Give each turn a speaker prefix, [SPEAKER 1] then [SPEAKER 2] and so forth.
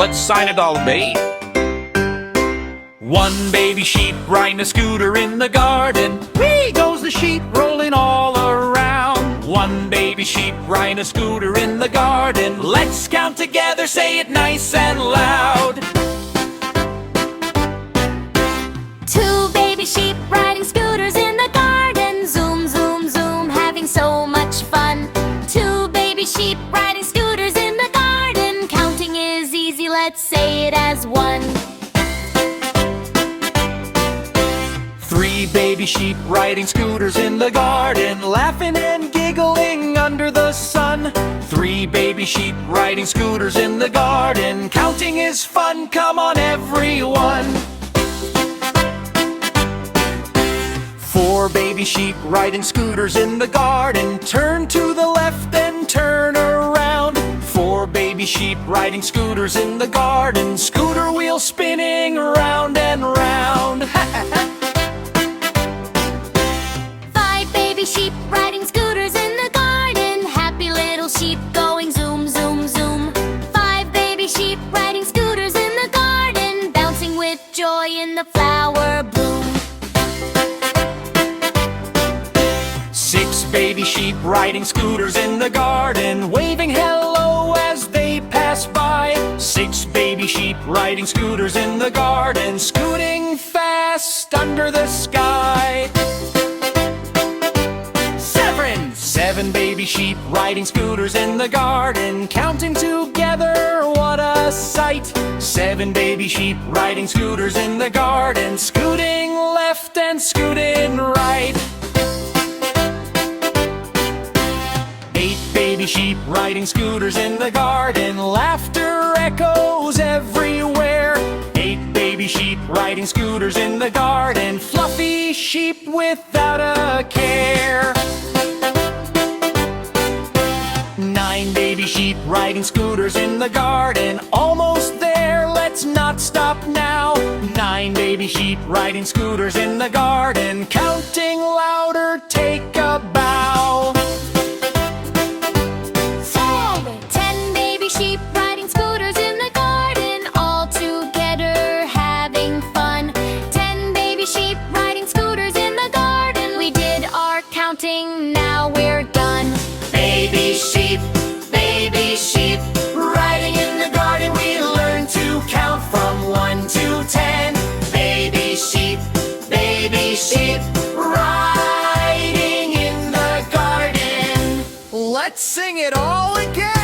[SPEAKER 1] let's sign it all, babe. One baby sheep riding a scooter in the garden. Whee goes the sheep rolling all around. One baby sheep riding a scooter in the garden. Let's count together, say it nice and loud.
[SPEAKER 2] Two baby sheep riding scooters in the garden. Zoom, zoom, zoom, having so much fun. Two baby sheep riding scooters in the garden. Counting is easy, let's say it as one.
[SPEAKER 1] Three baby sheep riding scooters in the garden, laughing and giggling under the sun. Three baby sheep riding scooters in the garden. Counting is fun, come on everyone. Four baby sheep riding scooters in the garden. Turn to the left and turn around. Four baby sheep riding scooters in the garden. Scooter wheel spinning round and round.
[SPEAKER 2] Five baby sheep riding scooters in the garden. Happy little sheep going zoom, zoom, zoom. Five baby sheep riding scooters in the garden, bouncing with joy in the flower bloom.
[SPEAKER 1] Six baby sheep riding scooters in the garden, waving hello as they pass by. Six baby sheep riding scooters in the garden, scooting fast under the sky. Seven baby sheep riding scooters in the garden, counting together, what a sight. Seven baby sheep riding scooters in the garden, scooting left and scooting right. Eight baby sheep riding scooters in the garden, laughter echoes everywhere. Eight baby sheep riding scooters in the garden, fluffy sheep without a care. Nine baby sheep riding scooters in the garden, almost there, let's not stop now. Nine baby sheep riding scooters in the garden, counting louder, take a bow.
[SPEAKER 2] 10 baby sheep riding scooters in the garden, all together having fun. 10 baby sheep riding scooters in the garden. We did our counting, now we're done.
[SPEAKER 1] Baby sheep, riding in the garden, we learn to count from 1 to 10. Baby sheep, riding in the garden. Let's sing it all again.